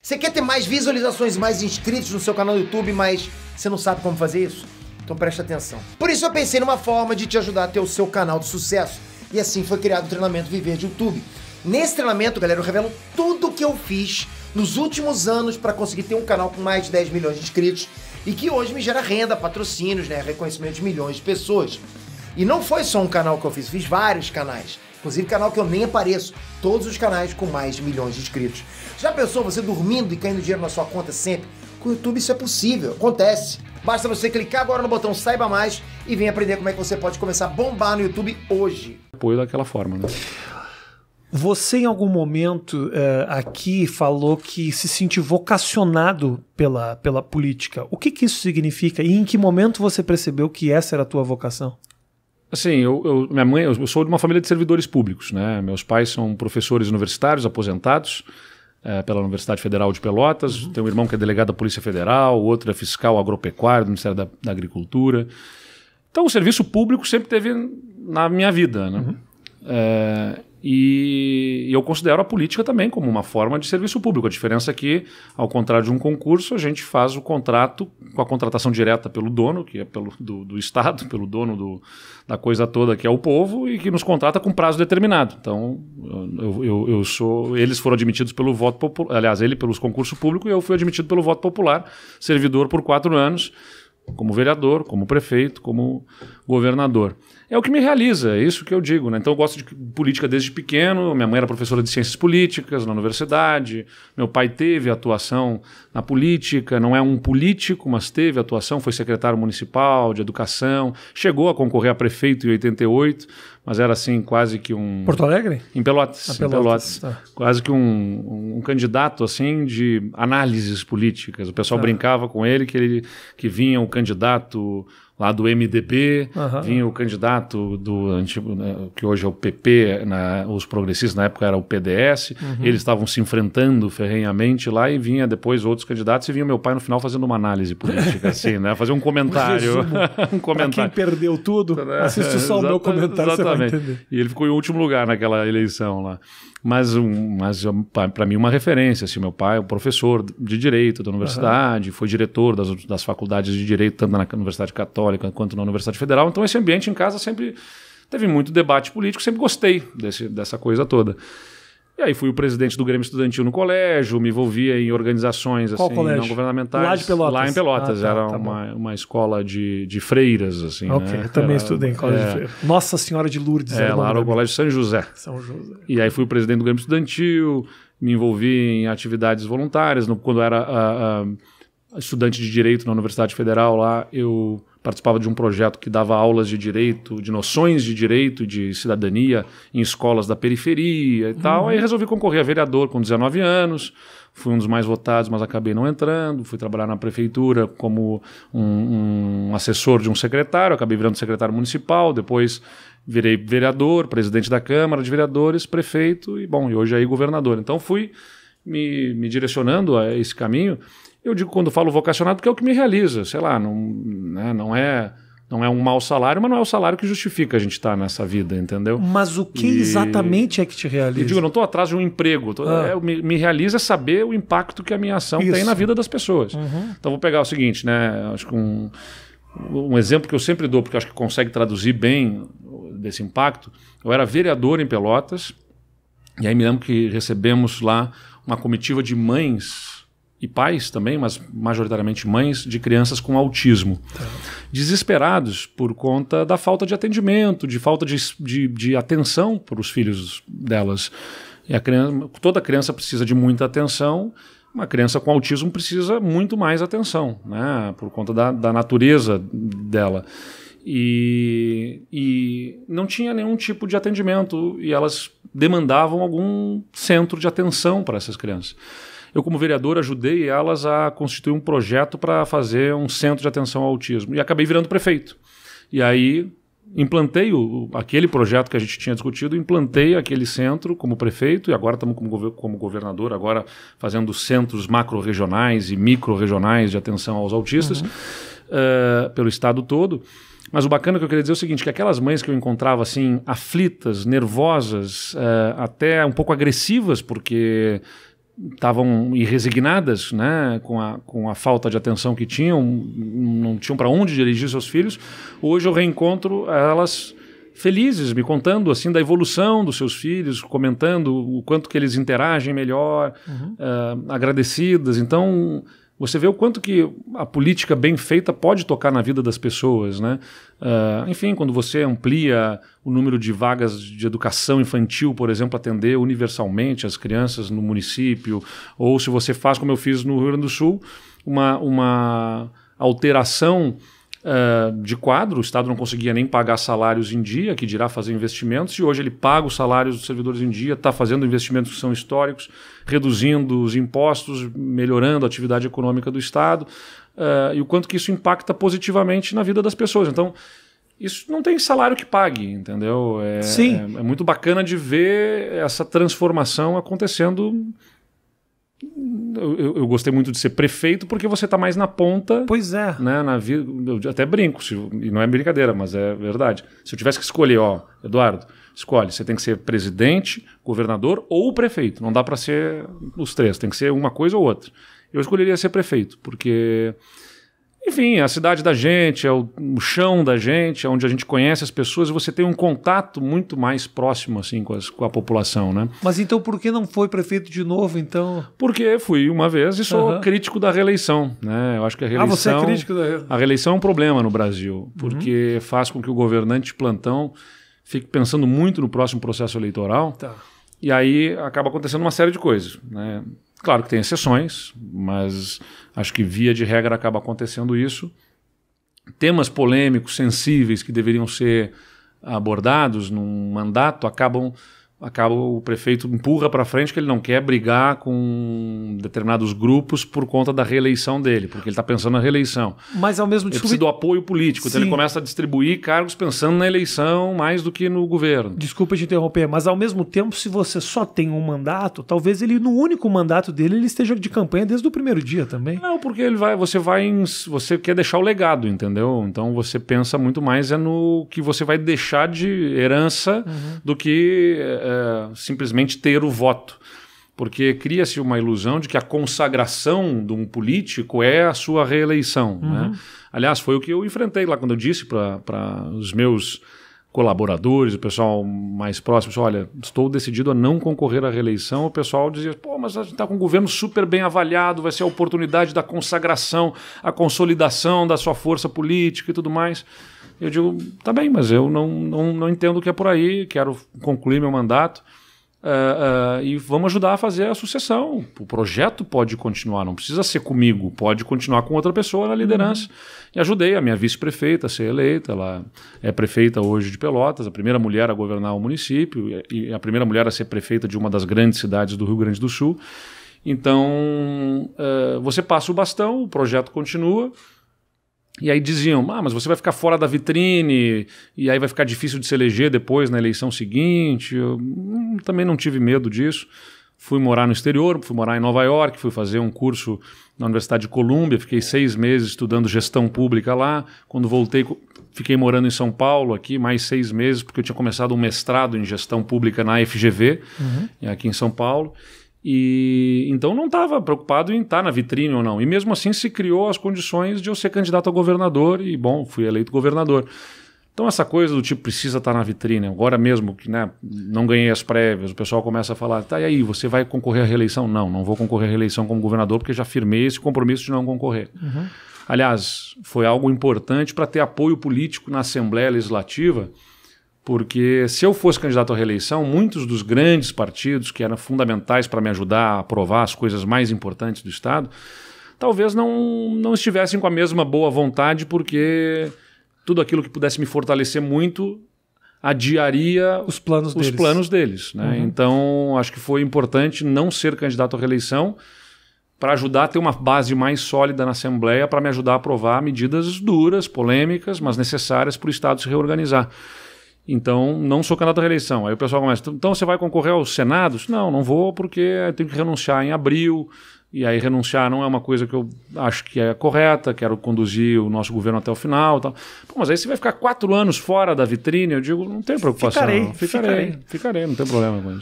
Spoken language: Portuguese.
Você quer ter mais visualizações e mais inscritos no seu canal do YouTube, mas você não sabe como fazer isso? Então preste atenção. Por isso eu pensei numa forma de te ajudar a ter o seu canal de sucesso. E assim foi criado o treinamento Viver de YouTube. Nesse treinamento, galera, eu revelo tudo o que eu fiz nos últimos anos para conseguir ter um canal com mais de 10 milhões de inscritos e que hoje me gera renda, patrocínios, né, reconhecimento de milhões de pessoas. E não foi só um canal que eu fiz vários canais. Inclusive canal que eu nem apareço. Todos os canais com mais de milhões de inscritos. Já pensou você dormindo e caindo dinheiro na sua conta sempre? Com o YouTube isso é possível, acontece. Basta você clicar agora no botão Saiba Mais e vir aprender como é que você pode começar a bombar no YouTube hoje. Apoio daquela forma, né? Você em algum momento aqui falou que se sentiu vocacionado pela política. O que isso significa e em que momento você percebeu que essa era a tua vocação? Assim, minha mãe, eu sou de uma família de servidores públicos, né? Meus pais são professores universitários aposentados pela Universidade Federal de Pelotas. Tenho um irmão que é delegado da Polícia Federal, o outro é fiscal agropecuário do Ministério da Agricultura. Então o serviço público sempre teve na minha vida, né? E eu considero a política também como uma forma de serviço público. A diferença é que, ao contrário de um concurso, a gente faz o contrato com a contratação direta pelo dono, que é do Estado, pelo dono da coisa toda, que é o povo, e que nos contrata com prazo determinado. Então, eles foram admitidos pelo voto popular, aliás, ele pelos concursos públicos e eu fui admitido pelo voto popular, servidor por 4 anos, como vereador, como prefeito, como governador. É o que me realiza, é isso que eu digo, né? Então eu gosto de política desde pequeno, minha mãe era professora de ciências políticas na universidade, meu pai teve atuação na política, não é um político, mas teve atuação, foi secretário municipal de educação, chegou a concorrer a prefeito em 88, mas era assim quase que um... Porto Alegre? Em Pelotas. Em Pelotas. Tá. Quase que um candidato assim de análises políticas. O pessoal brincava com ele que vinha um candidato lá do MDB, vinha o candidato do antigo, né, que hoje é o PP, os progressistas na época era o PDS, eles estavam se enfrentando ferrenhamente lá e vinha depois outros candidatos e vinha o meu pai no final fazendo uma análise política, assim, né, fazer um comentário. Um comentário. Pra quem perdeu tudo, assiste só o meu comentário, exatamente. Você vai entender. E ele ficou em último lugar naquela eleição lá. Mas para mim uma referência, assim, meu pai é um professor de Direito da universidade, foi diretor das faculdades de Direito, tanto na Universidade Católica quanto na Universidade Federal, então esse ambiente em casa sempre teve muito debate político, sempre gostei dessa coisa toda. E aí fui o presidente do Grêmio Estudantil no colégio, me envolvia em organizações assim, não governamentais. Lá de Pelotas? Lá em Pelotas, era uma escola de freiras. Assim, ok, né? Eu também estudei em colégio de freiras. Nossa Senhora de Lourdes. Lá era o Colégio São José. São José. E aí fui o presidente do Grêmio Estudantil, me envolvi em atividades voluntárias. Quando eu era estudante de Direito na Universidade Federal, lá eu participava de um projeto que dava aulas de direito, de noções de direito e de cidadania em escolas da periferia e tal. Aí resolvi concorrer a vereador com 19 anos, fui um dos mais votados, mas acabei não entrando. Fui trabalhar na prefeitura como um assessor de um secretário, acabei virando secretário municipal, depois virei vereador, presidente da Câmara de Vereadores, prefeito e hoje aí governador. Então fui me direcionando a esse caminho. Eu digo quando falo vocacionado porque é o que me realiza, sei lá, não é um mau salário, mas não é o salário que justifica a gente estar nessa vida, entendeu? Mas o que exatamente é que te realiza? Eu digo, eu não estou atrás de um emprego, me realiza saber o impacto que a minha ação tem na vida das pessoas. Então vou pegar o seguinte, né? Acho que um exemplo que eu sempre dou, porque acho que consegue traduzir bem desse impacto. Eu era vereador em Pelotas, e aí me lembro que recebemos lá uma comitiva de mães e pais também, mas majoritariamente mães, de crianças com autismo. Desesperados por conta da falta de atendimento, de falta de atenção para os filhos delas. E toda criança precisa de muita atenção, uma criança com autismo precisa muito mais atenção, né, por conta da natureza dela. E não tinha nenhum tipo de atendimento e elas demandavam algum centro de atenção para essas crianças. Eu, como vereador, ajudei elas a constituir um projeto para fazer um centro de atenção ao autismo. E acabei virando prefeito. E aí implantei aquele projeto que a gente tinha discutido, implantei aquele centro como prefeito, e agora estamos como governador, agora fazendo centros macro-regionais e micro-regionais de atenção aos autistas pelo estado todo. Mas o bacana que eu queria dizer é o seguinte, que aquelas mães que eu encontrava assim, aflitas, nervosas, até um pouco agressivas, porque estavam irresignadas, né, com a falta de atenção que tinham, não tinham para onde dirigir seus filhos. Hoje eu reencontro elas felizes, me contando assim da evolução dos seus filhos, comentando o quanto que eles interagem melhor, agradecidas. Então você vê o quanto que a política bem feita pode tocar na vida das pessoas, né? Enfim, quando você amplia o número de vagas de educação infantil, por exemplo, atender universalmente as crianças no município, ou se você faz, como eu fiz no Rio Grande do Sul, uma alteração de quadro, o Estado não conseguia nem pagar salários em dia, que dirá fazer investimentos, e hoje ele paga os salários dos servidores em dia, está fazendo investimentos que são históricos, reduzindo os impostos, melhorando a atividade econômica do Estado, e o quanto que isso impacta positivamente na vida das pessoas. Então, isso não tem salário que pague, entendeu? É muito bacana de ver essa transformação acontecendo. Eu gostei muito de ser prefeito porque você está mais na ponta. Pois é. Né, na vida, eu até brinco, e não é brincadeira, mas é verdade. Se eu tivesse que escolher, Eduardo, escolhe, você tem que ser presidente, governador ou prefeito. Não dá para ser os três, tem que ser uma coisa ou outra. Eu escolheria ser prefeito, porque, enfim, é a cidade da gente, é o chão da gente, é onde a gente conhece as pessoas e você tem um contato muito mais próximo assim, com a população, né? Mas então por que não foi prefeito de novo, então? Porque fui uma vez e sou crítico da reeleição, né? Eu acho que a reeleição... você é crítico da... A reeleição é um problema no Brasil, porque faz com que o governante de plantão fique pensando muito no próximo processo eleitoral, e aí acaba acontecendo uma série de coisas, né? Claro que tem exceções, mas acho que via de regra acaba acontecendo isso. Temas polêmicos, sensíveis, que deveriam ser abordados num mandato, o prefeito empurra para frente que ele não quer brigar com determinados grupos por conta da reeleição dele, porque ele está pensando na reeleição. Mas ao mesmo tempo... Ele precisa do apoio político, então ele começa a distribuir cargos pensando na eleição mais do que no governo. Desculpa te interromper, mas ao mesmo tempo, se você só tem um mandato, talvez ele, no único mandato dele, ele esteja de campanha desde o primeiro dia também. Não, porque você quer deixar o legado, entendeu? Então você pensa muito mais no que você vai deixar de herança do que... simplesmente ter o voto, porque cria-se uma ilusão de que a consagração de um político é a sua reeleição, né? Aliás, foi o que eu enfrentei lá quando eu disse para os meus colaboradores, o pessoal mais próximo, olha, estou decidido a não concorrer à reeleição. O pessoal dizia, mas a gente está com um governo super bem avaliado, vai ser a oportunidade da consagração, a consolidação da sua força política e tudo mais. Eu digo, tá bem, mas eu não entendo que é por aí, quero concluir meu mandato e vamos ajudar a fazer a sucessão. O projeto pode continuar, não precisa ser comigo, pode continuar com outra pessoa na liderança. E ajudei a minha vice-prefeita a ser eleita, ela é prefeita hoje de Pelotas, a primeira mulher a governar o município e a primeira mulher a ser prefeita de uma das grandes cidades do Rio Grande do Sul. Então, você passa o bastão, o projeto continua. E aí diziam, mas você vai ficar fora da vitrine e aí vai ficar difícil de se eleger depois na eleição seguinte. Eu também não tive medo disso. Fui morar no exterior, fui morar em Nova York, fui fazer um curso na Universidade de Colômbia, fiquei 6 meses estudando gestão pública lá. Quando voltei, fiquei morando em São Paulo aqui, mais 6 meses, porque eu tinha começado um mestrado em gestão pública na FGV, aqui em São Paulo. E então não estava preocupado em estar na vitrine ou não. E mesmo assim se criou as condições de eu ser candidato a governador e, bom, fui eleito governador. Então essa coisa do tipo, precisa estar na vitrine. Agora mesmo que não ganhei as prévias, o pessoal começa a falar, e aí, você vai concorrer à reeleição? Não vou concorrer à reeleição como governador porque já firmei esse compromisso de não concorrer. Aliás, foi algo importante para ter apoio político na Assembleia Legislativa, porque se eu fosse candidato à reeleição, muitos dos grandes partidos que eram fundamentais para me ajudar a aprovar as coisas mais importantes do Estado, talvez não estivessem com a mesma boa vontade, porque tudo aquilo que pudesse me fortalecer muito adiaria os planos deles, né? Então, acho que foi importante não ser candidato à reeleição para ajudar a ter uma base mais sólida na Assembleia, para me ajudar a aprovar medidas duras, polêmicas, mas necessárias para o Estado se reorganizar. Então, não sou candidato à reeleição. Aí o pessoal começa, então você vai concorrer aos senados? Não vou porque eu tenho que renunciar em abril, e aí renunciar não é uma coisa que eu acho que é correta, quero conduzir o nosso governo até o final e tal. Mas aí você vai ficar 4 anos fora da vitrine? Eu digo, não tem preocupação. Ficarei, não tem problema com isso.